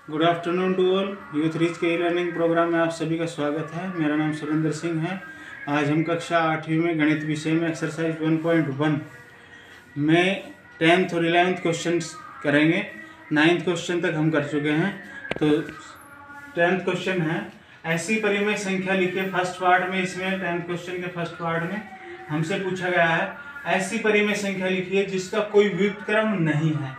Good afternoon to all. Youth rich के learning program में आप सभी का स्वागत है। मेरा नाम सुरेंद्र सिंह है। आज हम कक्षा 8वीं में गणित विषय में एक्सरसाइज 1.1 में 10th और 11th क्वेश्चन करेंगे। 9th क्वेश्चन तक हम कर चुके हैं। तो 10th क्वेश्चन है, ऐसी परिमेय संख्या लिखिए। फर्स्ट पार्ट में, इसमें 10th क्वेश्चन के फर्स्ट पार्ट में हमसे पूछा गया है ऐसी परिमेय संख्या लिखिए जिसका कोई व्युत्क्रम नहीं है।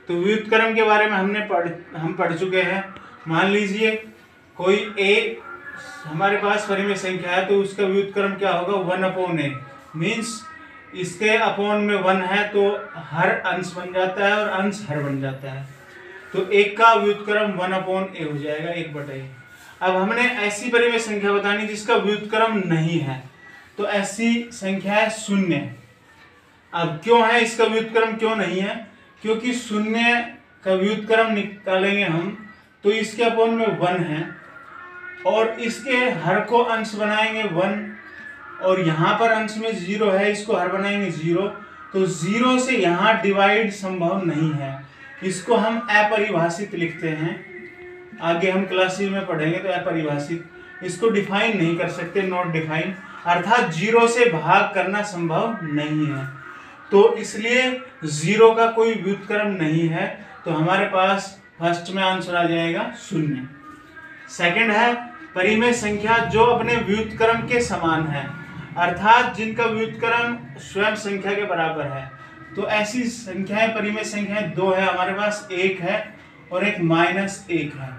तो व्युत्क्रम के बारे में हम पढ़ चुके हैं। मान लीजिए कोई ए हमारे पास परिमेय संख्या है, तो उसका व्युत्क्रम क्या होगा, 1/a। मीन्स इसके अपॉन में 1 है तो हर अंश बन जाता है और अंश हर बन जाता है। तो एक का व्युत्क्रम 1/a हो जाएगा, 1/a। अब हमने ऐसी परिमेय संख्या बतानी जिसका व्युत्क्रम नहीं है। तो ऐसी संख्या है 0। अब क्यों है इसका व्युत्क्रम क्यों नहीं है? क्योंकि 0 का व्युत्क्रम निकालेंगे हम तो इसके अपॉन में 1 है और इसके हर को अंश बनाएंगे 1 और यहाँ पर अंश में 0 है, इसको हर बनाएंगे 0। तो 0 से यहाँ डिवाइड संभव नहीं है। इसको हम अपरिभाषित लिखते हैं। आगे हम क्लासेस में पढ़ेंगे तो अपरिभाषित। इसको डिफाइन नहीं कर सकते, नॉट डिफाइन, अर्थात 0 से भाग करना संभव नहीं है। तो इसलिए 0 का कोई व्युत्क्रम नहीं है। तो हमारे पास फर्स्ट में आंसर आ जाएगा 0। सेकंड है परिमेय संख्या जो अपने व्युत्क्रम के समान है, अर्थात जिनका व्युत्क्रम स्वयं संख्या के बराबर है। तो ऐसी संख्याएं, परिमेय संख्याएं 2 है हमारे पास, 1 है और एक -1 है।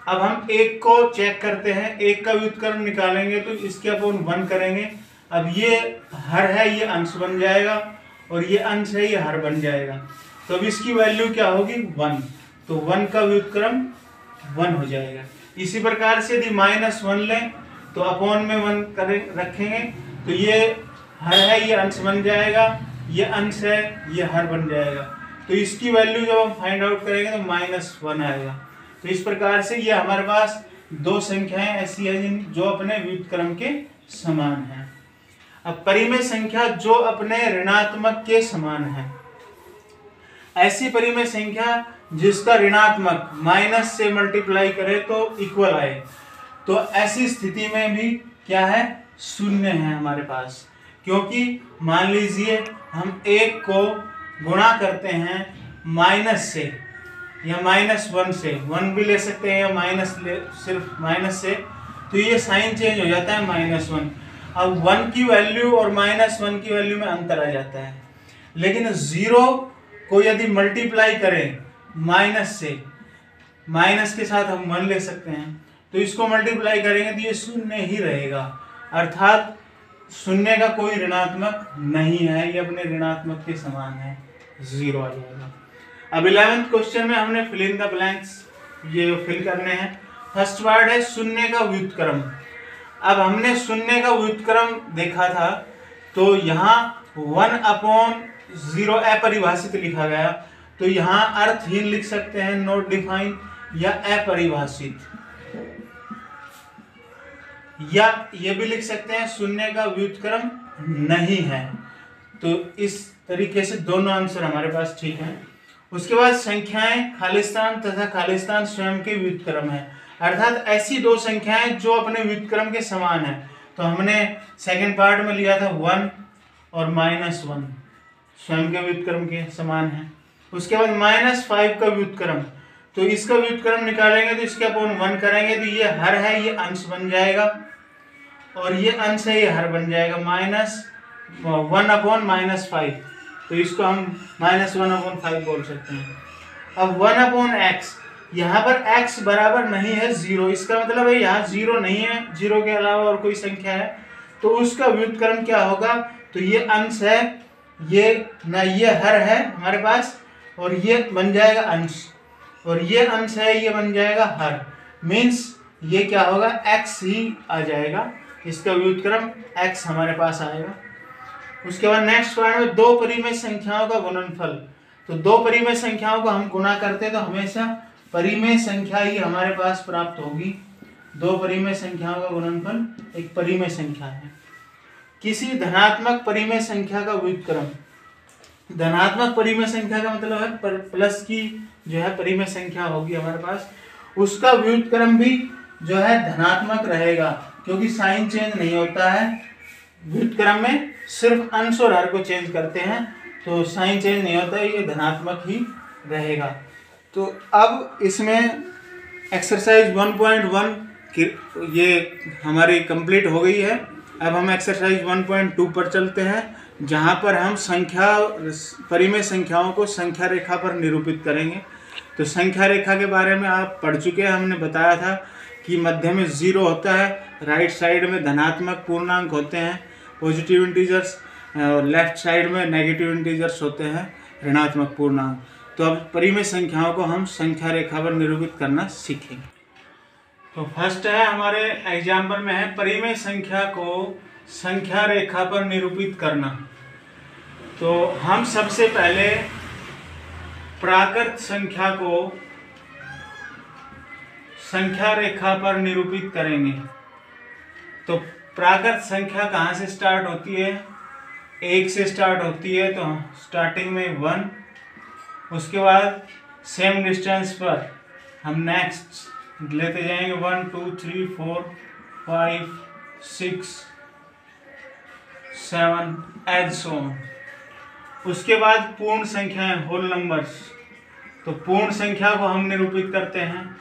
अब हम 1 को चेक करते हैं। 1 का व्युत्क्रम निकालेंगे तो इसके अपॉन 1 करेंगे। अब ये हर है, ये अंश बन जाएगा और ये अंश है, ये हर बन जाएगा। तो अब इसकी वैल्यू क्या होगी, 1। तो 1 का व्युत्क्रम 1 हो जाएगा। इसी प्रकार से यदि -1 लें तो अपॉन में 1 रखेंगे तो ये हर है, ये अंश बन जाएगा, ये अंश है, ये हर बन जाएगा। तो इसकी वैल्यू जब हम फाइंड आउट करेंगे तो -1 आएगा। तो इस प्रकार से ये हमारे पास 2 संख्याएं ऐसी हैं जो अपने व्युत्क्रम के समान हैं। अब परिमेय संख्या जो अपने ऋणात्मक के समान है, ऐसी परिमेय संख्या जिसका ऋणात्मक माइनस से मल्टीप्लाई करे तो इक्वल आए। तो ऐसी स्थिति में भी क्या है, 0 है हमारे पास। क्योंकि मान लीजिए हम 1 को गुणा करते हैं माइनस से या -1 से, 1 भी ले सकते हैं या सिर्फ माइनस से, तो ये साइन चेंज हो जाता है -1। अब 1 की वैल्यू और -1 की वैल्यू में अंतर आ जाता है। लेकिन 0 को यदि मल्टीप्लाई करें माइनस से, माइनस के साथ हम 1 ले सकते हैं, तो इसको मल्टीप्लाई करेंगे तो ये 0 ही रहेगा, अर्थात 0 का कोई ऋणात्मक नहीं है, ये अपने ऋणात्मक के समान है, 0 आ जाएगा। अब 11th क्वेश्चन में हमने फिल इन द ब्लैंक्स ये फिल करने हैं। फर्स्ट वर्ड है 0 का व्युत्क्रम। अब हमने 0 का व्युत्क्रम देखा था तो यहाँ 1/0 अपरिभाषित लिखा गया, तो यहाँ अर्थहीन लिख सकते हैं, नॉट डिफाइन, या अपरिभाषित, या ये भी लिख सकते हैं 0 का व्युत्क्रम नहीं है। तो इस तरीके से दोनों आंसर हमारे पास ठीक हैं। उसके बाद संख्याएं खालिस्तान तथा खालिस्तान स्वयं के व्युत्क्रम है, अर्थात ऐसी 2 संख्याएं जो अपने व्युत्क्रम के समान है। तो हमने सेकंड पार्ट में लिया था 1 और -1 स्वयं के व्युत्क्रम के समान है। उसके बाद -5 का व्युत्क्रम, तो इसका व्युत्क्रम निकालेंगे तो इसके अपॉन 1 करेंगे तो ये हर है, ये अंश बन जाएगा और ये अंश है, ये हर बन जाएगा, -1/-5। तो इसको हम -1/5 बोल सकते हैं। अब 1/x, यहाँ पर x बराबर नहीं है 0, इसका मतलब है यहाँ 0 नहीं है, 0 के अलावा और कोई संख्या है, तो उसका व्युत्क्रम क्या होगा, तो ये अंश है, ये ना, ये हर है हमारे पास और ये बन जाएगा अंश, और ये अंश है, ये बन जाएगा हर। मीन्स ये क्या होगा, x ही आ जाएगा, इसका व्युत्क्रम x हमारे पास आएगा। उसके बाद नेक्स्ट पार्ट में 2 परिमेय संख्याओं का गुणनफल। तो 2 परिमेय संख्याओं को हम गुणा करते हैं तो हमेशा परिमेय संख्या ही हमारे पास प्राप्त होगी। 2 परिमेय संख्याओं का गुणनफल एक परिमेय संख्या है। किसी धनात्मक परिमेय संख्या का व्युत्क्रम, धनात्मक परिमेय संख्या का मतलब है प्लस की जो है परिमेय संख्या होगी हमारे पास, उसका व्युत्क्रम भी जो है धनात्मक रहेगा, क्योंकि साइन चेंज नहीं होता है व्युत्क्रम में, सिर्फ अंश और हर को चेंज करते हैं, तो साइन चेंज नहीं होता है, ये धनात्मक ही रहेगा। तो अब इसमें एक्सरसाइज 1.1 ये हमारी कंप्लीट हो गई है। अब हम एक्सरसाइज 1.2 पर चलते हैं, जहाँ पर हम परिमेय संख्याओं को संख्या रेखा पर निरूपित करेंगे। तो संख्या रेखा के बारे में आप पढ़ चुके हैं, हमने बताया था कि मध्य में 0 होता है, राइट साइड में धनात्मक पूर्णांक होते हैं पॉजिटिव इंटीजर्स, और लेफ्ट साइड में नेगेटिव इंटीजर्स होते हैं ऋणात्मक पूर्णांक। तो अब परिमेय संख्याओं को हम संख्या रेखा पर निरूपित करना सीखेंगे। तो फर्स्ट है हमारे एग्जाम्पल में है परिमेय संख्या को संख्या रेखा पर निरूपित करना। तो हम सबसे पहले प्राकृत संख्या को संख्या रेखा पर निरूपित करेंगे। तो प्राकृत संख्या कहाँ से स्टार्ट होती है? 1 से स्टार्ट होती है, तो स्टार्टिंग में 1, उसके बाद सेम डिस्टेंस पर हम नेक्स्ट लेते जाएंगे 1 2 3 4 5 6 7 एंड सो ऑन। उसके बाद पूर्ण संख्याएं, होल नंबर्स। तो पूर्ण संख्या को हम निरूपित करते हैं।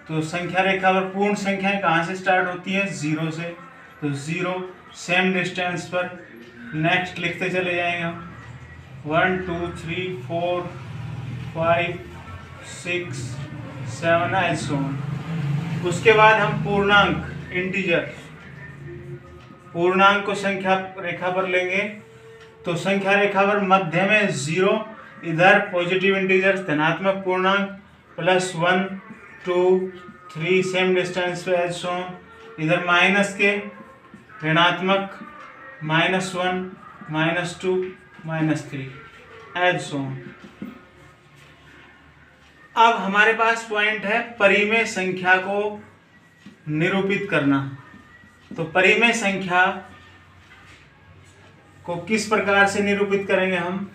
तो संख्या रेखा पर पूर्ण संख्याएं कहाँ से स्टार्ट होती है? 0 से। तो 0 सेम डिस्टेंस पर नेक्स्ट लिखते चले जाएंगे हम 1 2 3 4 5 6 7 एंड सो ऑन। उसके बाद हम पूर्णांक इंटीजर, पूर्णांक को संख्या रेखा पर लेंगे। तो संख्या रेखा पर मध्य में 0, इधर पॉजिटिव इंटीजर्स धनात्मक पूर्णांक प्लस 1 2 3 सेम डिस्टेंस पे एज सो, इधर माइनस के ऋणात्मक -1 -2 -3 एज सो। अब हमारे पास पॉइंट है परिमेय संख्या को निरूपित करना। तो परिमेय संख्या को किस प्रकार से निरूपित करेंगे हम?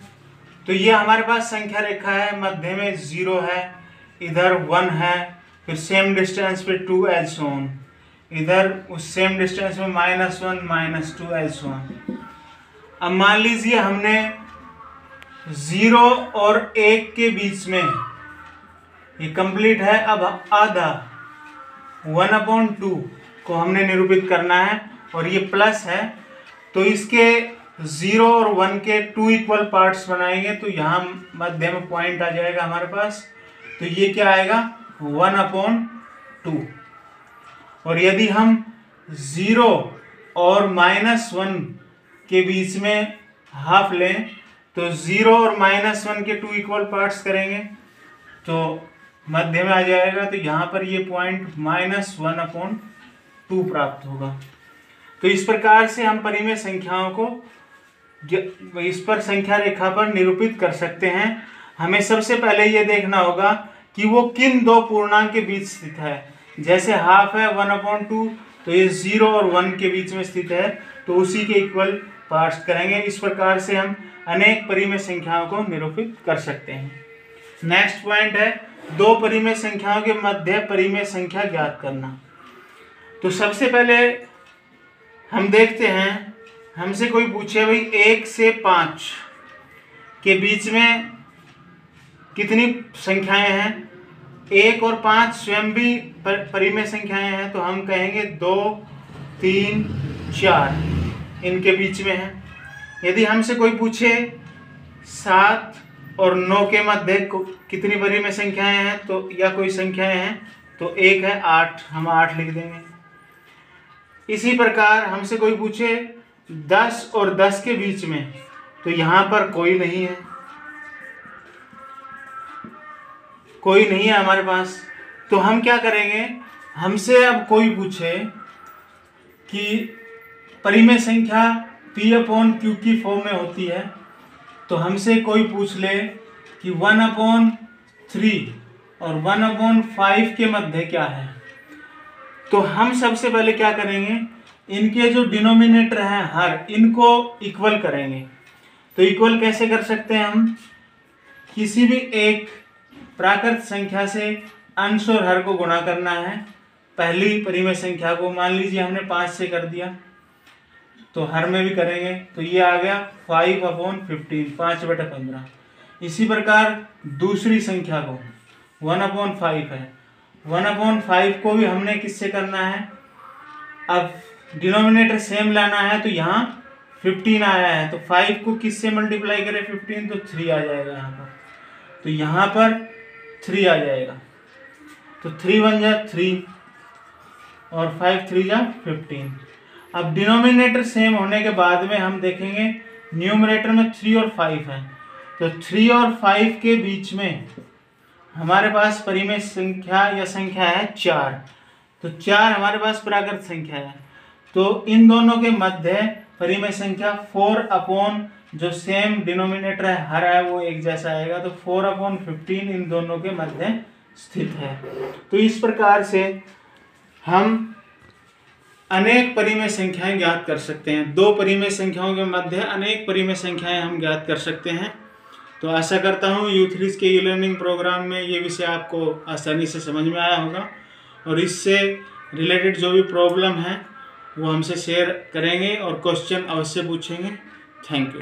तो ये हमारे पास संख्या रेखा है, मध्य में 0 है, इधर 1 है, फिर सेम डिस्टेंस पे 2 एज सो ऑन, इधर उस सेम डिस्टेंस में -1 -2 एज सो ऑन। अब मान लीजिए हमने 0 और 1 के बीच में, ये कंप्लीट है, अब आधा 1/2 को हमने निरूपित करना है, और ये प्लस है, तो इसके 0 और 1 के 2 इक्वल पार्ट्स बनाएंगे। तो यहाँ मध्य में पॉइंट आ जाएगा हमारे पास। तो ये क्या आएगा? 1/2। और यदि हम 0 और -1 के बीच में हाफ लें, तो 0 और -1 के 2 इक्वल पार्ट्स करेंगे, तो मध्य में आ जाएगा। तो यहाँ पर ये पॉइंट -1/2 प्राप्त होगा। तो इस प्रकार से हम परिमेय संख्याओं को इस पर संख्या रेखा पर निरूपित कर सकते हैं। हमें सबसे पहले ये देखना होगा कि वो किन दो पूर्णांक के बीच स्थित है। जैसे हाफ है 1/2, तो ये 0 और 1 के बीच में स्थित है, तो उसी के इक्वल पार्ट्स करेंगे। इस प्रकार से हम अनेक परिमेय संख्याओं को निरूपित कर सकते हैं। नेक्स्ट पॉइंट है दो परिमेय संख्याओं के मध्य परिमेय संख्या ज्ञात करना। तो सबसे पहले हम देखते हैं, हमसे कोई पूछे भाई 1 से 5 के बीच में कितनी संख्याएं हैं? 1 और 5 स्वयं भी परिमेय संख्याएं हैं, तो हम कहेंगे 2 3 4 इनके बीच में है। यदि हमसे कोई पूछे 7 और 9 के मध्य कितनी परिमेय संख्याएं हैं, तो या कोई संख्याएं हैं, तो 1 है 8, हम 8 लिख देंगे। इसी प्रकार हमसे कोई पूछे 10 और 10 के बीच में, तो यहाँ पर कोई नहीं है, कोई नहीं है हमारे पास। तो हम क्या करेंगे, हमसे अब कोई पूछे कि परिमेय संख्या P/Q की फॉर्म में होती है, तो हमसे कोई पूछ ले कि 1/3 और 1/5 के मध्य क्या है, तो हम सबसे पहले क्या करेंगे, इनके जो डिनोमिनेटर हैं हर, इनको इक्वल करेंगे। तो इक्वल कैसे कर सकते हैं हम? किसी भी एक प्राकृत संख्या से अंश और हर को गुणा करना है। पहली परिमेय संख्या को मान लीजिए हमने 5 से कर दिया, तो हर में भी करेंगे तो ये आ गया 5/15, 5/15। इसी प्रकार दूसरी संख्या को 1/5 है, 1/5 को भी हमने किससे करना है, अब डिनोमिनेटर सेम लाना है, तो यहाँ 15 आया है, तो 5 को किससे मल्टीप्लाई करें 15, तो 3 आ जाएगा यहाँ पर, तो यहाँ पर 3 आ जाएगा, तो 3 बन जा 3 और 5 3 जा 15। अब डिनोमिनेटर सेम होने के बाद में हम देखेंगे न्यूमरेटर में 3 और 5 है, तो 3 और 5 के बीच में हमारे पास परिमेय संख्या या संख्या है 4, तो 4 हमारे पास प्राकृत संख्या है, तो इन दोनों के मध्य परिमेय संख्या 4 जो सेम डिनोमिनेटर है हर है वो एक जैसा आएगा, तो 4/15 इन दोनों के मध्य स्थित है। तो इस प्रकार से हम अनेक परिमेय संख्याएं ज्ञात कर सकते हैं। दो परिमेय संख्याओं के मध्य अनेक परिमेय संख्याएं हम ज्ञात कर सकते हैं। तो आशा करता हूँ U3 के ई लर्निंग प्रोग्राम में ये विषय आपको आसानी से समझ में आया होगा, और इससे रिलेटेड जो भी प्रॉब्लम है वो हमसे शेयर करेंगे और क्वेश्चन अवश्य पूछेंगे। Thank you.